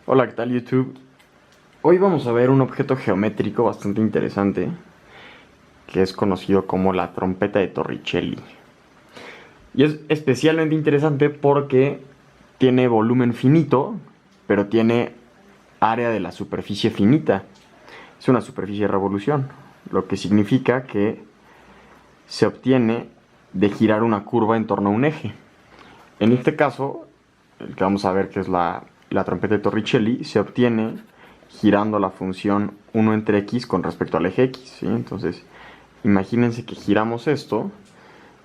Hola, ¿qué tal YouTube? Hoy vamos a ver un objeto geométrico bastante interesante que es conocido como la trompeta de Torricelli. Y es especialmente interesante porque tiene volumen finito, pero tiene área de la superficie finita. Es una superficie de revolución, lo que significa que se obtiene de girar una curva en torno a un eje. En este caso, el que vamos a ver que es la trompeta de Torricelli, se obtiene girando la función 1 entre x con respecto al eje x, ¿sí? Entonces, imagínense que giramos esto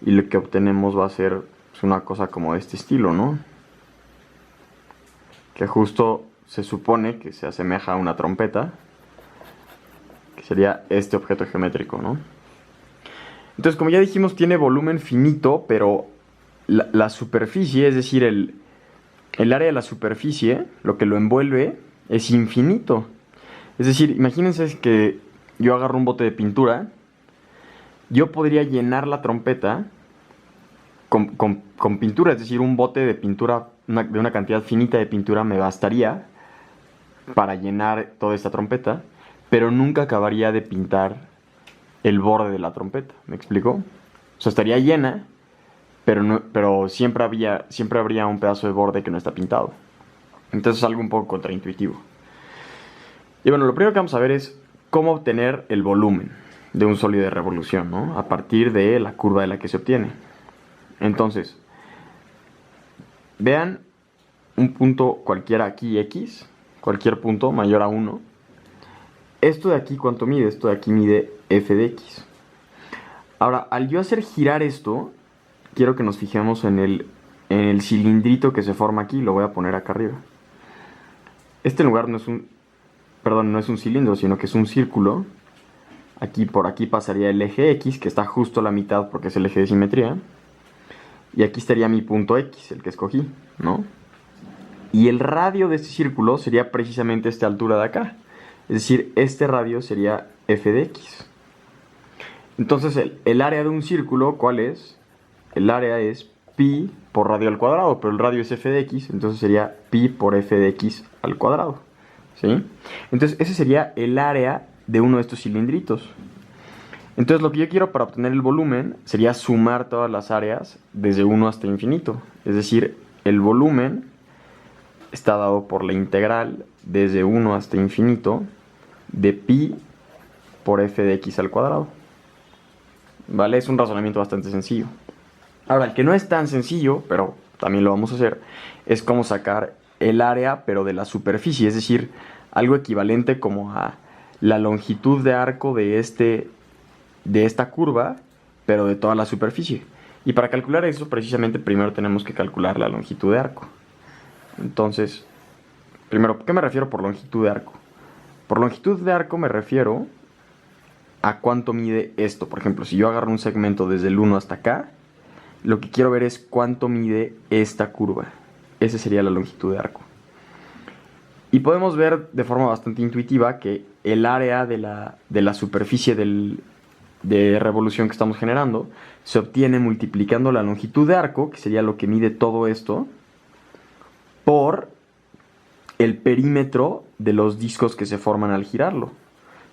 y lo que obtenemos va a ser pues, una cosa como de este estilo, ¿no? Que justo se supone que se asemeja a una trompeta, que sería este objeto geométrico, ¿no? Entonces, como ya dijimos, tiene volumen finito, pero la superficie, es decir, el área de la superficie, lo que lo envuelve, es infinito. Es decir, imagínense que yo agarro un bote de pintura, yo podría llenar la trompeta con pintura, es decir, un bote de pintura, de una cantidad finita de pintura me bastaría para llenar toda esta trompeta, pero nunca acabaría de pintar el borde de la trompeta, ¿me explico? O sea, estaría llena, pero siempre habría un pedazo de borde que no está pintado. Entonces es algo un poco contraintuitivo. Y bueno, lo primero que vamos a ver es cómo obtener el volumen de un sólido de revolución, ¿no? A partir de la curva de la que se obtiene. Entonces, vean un punto cualquiera aquí x, cualquier punto mayor a 1. Esto de aquí, ¿cuánto mide? Esto de aquí mide f de x. Ahora, al yo hacer girar esto, quiero que nos fijemos en el cilindrito que se forma aquí. Lo voy a poner acá arriba. Este lugar no es un cilindro, sino que es un círculo. Aquí por aquí pasaría el eje X, que está justo a la mitad porque es el eje de simetría. Y aquí estaría mi punto X, el que escogí, ¿no? Y el radio de este círculo sería precisamente esta altura de acá. Es decir, este radio sería f de x. Entonces, el área de un círculo, ¿cuál es? El área es pi por radio al cuadrado, pero el radio es f de x, entonces sería pi por f de x al cuadrado. ¿Sí? Entonces, ese sería el área de uno de estos cilindritos. Entonces, lo que yo quiero para obtener el volumen sería sumar todas las áreas desde 1 hasta infinito. Es decir, el volumen está dado por la integral desde 1 hasta infinito de pi por f de x al cuadrado. ¿Vale? Es un razonamiento bastante sencillo. Ahora, el que no es tan sencillo, pero también lo vamos a hacer, es cómo sacar el área, pero de la superficie. Es decir, algo equivalente como a la longitud de arco de esta curva, pero de toda la superficie. Y para calcular eso, precisamente, primero tenemos que calcular la longitud de arco. Entonces, primero, ¿qué me refiero por longitud de arco? Por longitud de arco me refiero a cuánto mide esto. Por ejemplo, si yo agarro un segmento desde el 1 hasta acá, lo que quiero ver es cuánto mide esta curva. Esa sería la longitud de arco. Y podemos ver de forma bastante intuitiva que el área de la superficie de revolución que estamos generando se obtiene multiplicando la longitud de arco, que sería lo que mide todo esto, por el perímetro de los discos que se forman al girarlo.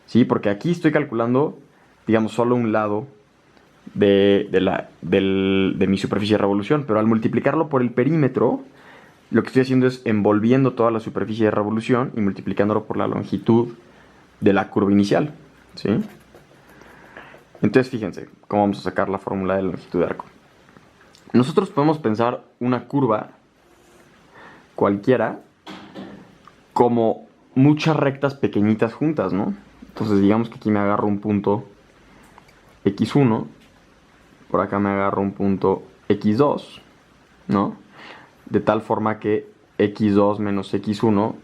¿Sí? Porque aquí estoy calculando, digamos, solo un lado de mi superficie de revolución, pero al multiplicarlo por el perímetro, lo que estoy haciendo es envolviendo toda la superficie de revolución y multiplicándolo por la longitud de la curva inicial. ¿Sí? Entonces, fíjense cómo vamos a sacar la fórmula de la longitud de arco. Nosotros podemos pensar una curva cualquiera como muchas rectas pequeñitas juntas, ¿no? Entonces digamos que aquí me agarro un punto x1, por acá me agarro un punto x2, ¿no? De tal forma que x2 menos x1,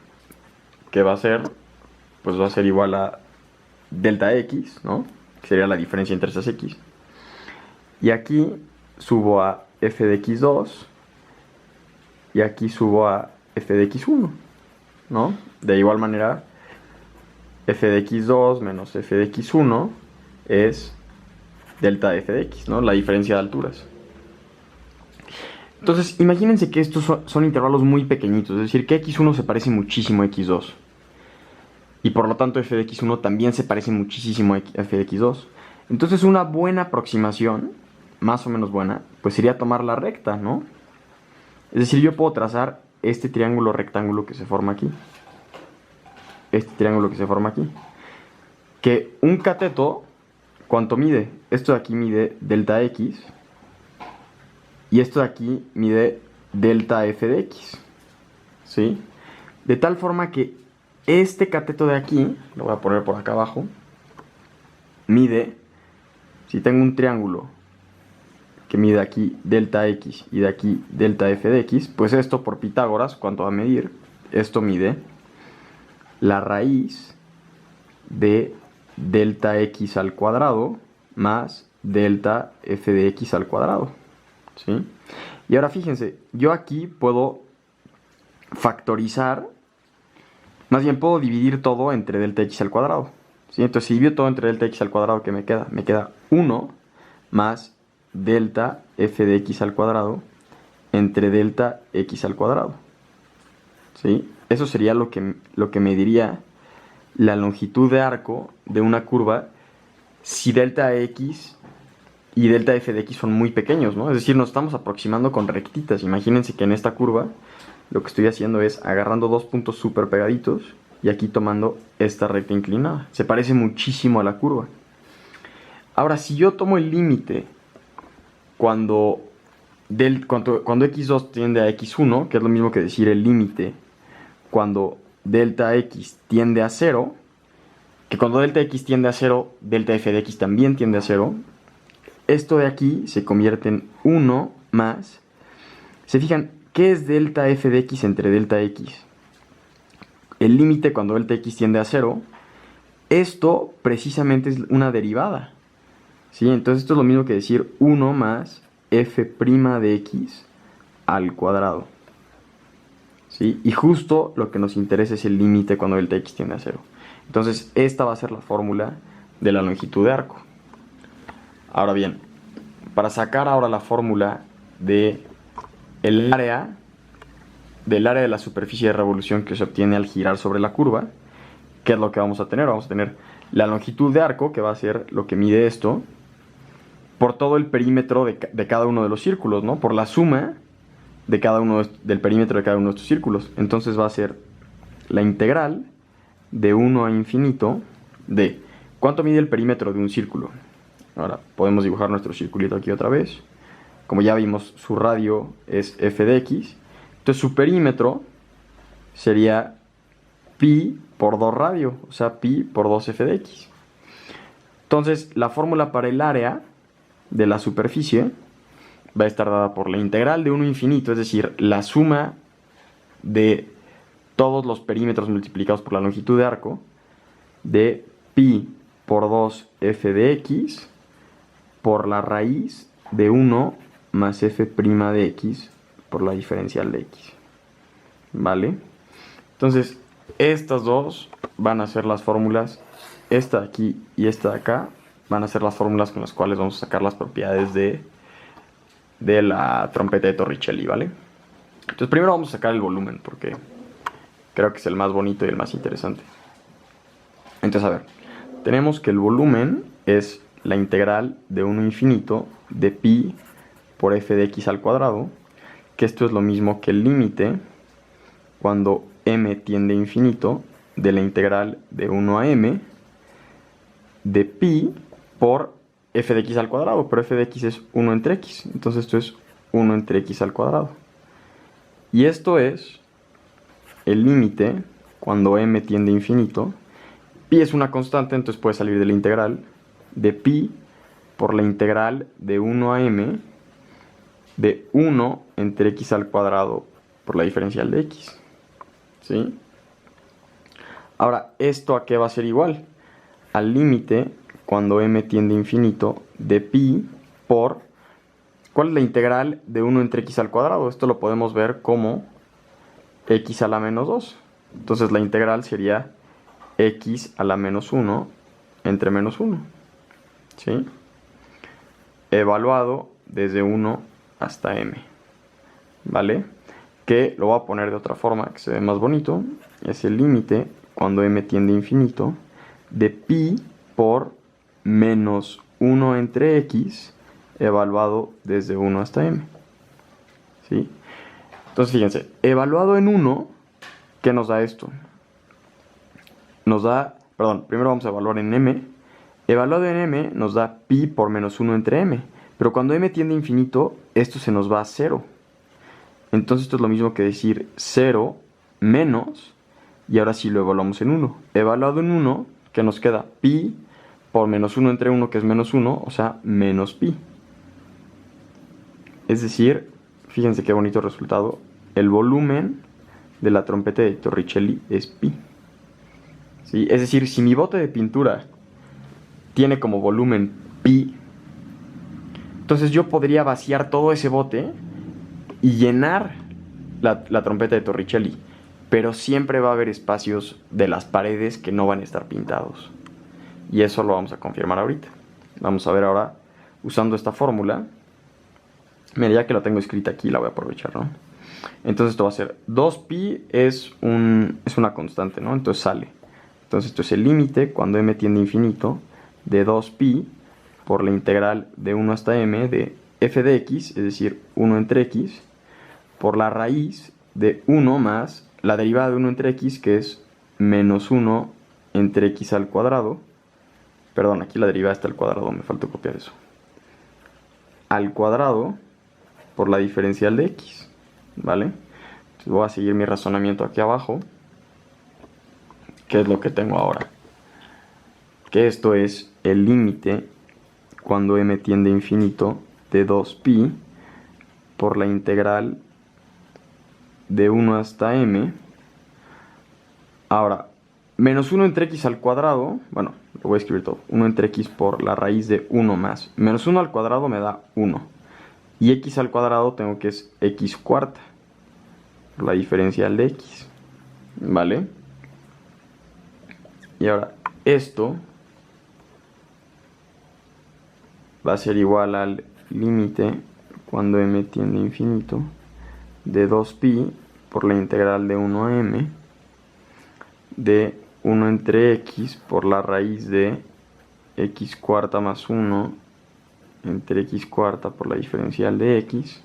¿qué va a ser? Pues va a ser igual a delta x, ¿no? Que sería la diferencia entre esas x. Y aquí subo a f de x2 y aquí subo a f de x1, ¿no? De igual manera, f de x2 menos f de x1 es delta f de x, ¿no? La diferencia de alturas. Entonces, imagínense que estos son intervalos muy pequeñitos, es decir, que x1 se parece muchísimo a x2. Y por lo tanto f de x1 también se parece muchísimo a f de x2. Entonces una buena aproximación, más o menos buena, pues sería tomar la recta, ¿no? Es decir, yo puedo trazar este triángulo rectángulo que se forma aquí. Este triángulo que se forma aquí. Que un cateto, ¿cuánto mide? Esto de aquí mide delta x. Y esto de aquí mide delta f de x. ¿Sí? De tal forma que este cateto de aquí, lo voy a poner por acá abajo, mide, si tengo un triángulo que mide aquí delta x y de aquí delta f de x, pues esto por Pitágoras, ¿cuánto va a medir? Esto mide la raíz de delta x al cuadrado más delta f de x al cuadrado. ¿Sí? Y ahora fíjense, yo aquí puedo factorizar, más bien puedo dividir todo entre delta x al cuadrado. ¿Sí? Entonces si divido todo entre delta x al cuadrado, ¿qué me queda? Me queda 1 más delta f de x al cuadrado entre delta x al cuadrado. ¿Sí? Eso sería lo que me diría la longitud de arco de una curva si delta x y delta f de x son muy pequeños, ¿no? Es decir, nos estamos aproximando con rectitas. Imagínense que en esta curva lo que estoy haciendo es agarrando dos puntos súper pegaditos y aquí tomando esta recta inclinada. Se parece muchísimo a la curva. Ahora, si yo tomo el límite cuando x2 tiende a x1, que es lo mismo que decir el límite cuando delta x tiende a 0, que cuando delta x tiende a 0, delta f de x también tiende a 0, esto de aquí se convierte en 1 más, ¿se fijan? ¿Qué es delta f de x entre delta x? El límite cuando delta x tiende a 0, esto precisamente es una derivada. ¿Sí? Entonces esto es lo mismo que decir 1 más f' de x al cuadrado. ¿Sí? Y justo lo que nos interesa es el límite cuando delta x tiende a 0. Entonces esta va a ser la fórmula de la longitud de arco. Ahora bien, para sacar ahora la fórmula del área de la superficie de revolución que se obtiene al girar sobre la curva, ¿qué es lo que vamos a tener? Vamos a tener la longitud de arco, que va a ser lo que mide esto, por todo el perímetro de cada uno de los círculos, ¿no? Por la suma de cada uno del perímetro de cada uno de estos círculos. Entonces va a ser la integral de 1 a infinito de ¿cuánto mide el perímetro de un círculo? Ahora podemos dibujar nuestro circulito aquí otra vez. Como ya vimos, su radio es f de x. Entonces su perímetro sería pi por 2 radio, o sea, pi por 2 f de x. Entonces la fórmula para el área de la superficie va a estar dada por la integral de 1 a infinito, es decir, la suma de todos los perímetros multiplicados por la longitud de arco de pi por 2 f de x por la raíz de 1 más f' de x por la diferencial de x. ¿Vale? Entonces, estas dos van a ser las fórmulas, esta de aquí y esta de acá, van a ser las fórmulas con las cuales vamos a sacar las propiedades de la trompeta de Torricelli, ¿vale? Entonces primero vamos a sacar el volumen, porque creo que es el más bonito y el más interesante. Entonces, a ver, tenemos que el volumen es la integral de 1 a infinito de pi por f de x al cuadrado, que esto es lo mismo que el límite cuando m tiende a infinito de la integral de 1 a m de pi por f de x al cuadrado, pero f de x es 1 entre x, entonces esto es 1 entre x al cuadrado. Y esto es el límite cuando m tiende a infinito. Pi es una constante, entonces puede salir de la integral de pi por la integral de 1 a m de 1 entre x al cuadrado por la diferencial de x. ¿Sí? Ahora, ¿esto a qué va a ser igual? Al límite cuando m tiende a infinito de pi por... ¿Cuál es la integral de 1 entre x al cuadrado? Esto lo podemos ver como x a la menos 2. Entonces la integral sería x a la menos 1 entre menos 1. ¿Sí? Evaluado desde 1 hasta m. ¿vale? Que lo voy a poner de otra forma que se ve más bonito. Es el límite cuando m tiende a infinito de pi por menos 1 entre x evaluado desde 1 hasta m. ¿Sí? Entonces fíjense, evaluado en 1, ¿qué nos da esto? Nos da, perdón, primero vamos a evaluar en m. Evaluado en m nos da pi por menos 1 entre m. Pero cuando m tiende a infinito, esto se nos va a 0. Entonces esto es lo mismo que decir 0 menos, y ahora sí lo evaluamos en 1. Evaluado en 1, ¿qué nos queda? Pi por menos 1 entre 1, que es menos 1, o sea, menos pi. Es decir, fíjense qué bonito resultado. El volumen de la trompeta de Torricelli es pi. ¿Sí? Es decir, si mi bote de pintura tiene como volumen pi, entonces yo podría vaciar todo ese bote y llenar la trompeta de Torricelli, pero siempre va a haber espacios de las paredes que no van a estar pintados. Y eso lo vamos a confirmar ahorita. Vamos a ver ahora, usando esta fórmula. Mira, ya que la tengo escrita aquí, la voy a aprovechar, ¿no? Entonces esto va a ser 2pi es una constante, ¿no? Entonces sale. Entonces esto es el límite cuando m tiende a infinito de 2pi por la integral de 1 hasta m de f de x, es decir, 1 entre x, por la raíz de 1 más la derivada de 1 entre x, que es menos 1 entre x al cuadrado. Perdón, aquí la derivada está al cuadrado, me faltó copiar eso. Al cuadrado por la diferencial de x, ¿vale? Entonces voy a seguir mi razonamiento aquí abajo, que es lo que tengo ahora. Que esto es el límite cuando m tiende a infinito de 2pi por la integral de 1 hasta m. Ahora, menos 1 entre x al cuadrado, bueno, lo voy a escribir todo. 1 entre x por la raíz de 1 más. Menos 1 al cuadrado me da 1. Y x al cuadrado tengo que es x cuarta, por la diferencial de x. ¿Vale? Y ahora, esto va a ser igual al límite cuando m tiende a infinito de 2pi por la integral de 1 a m de 1 entre x por la raíz de x cuarta más 1 entre x cuarta por la diferencial de x.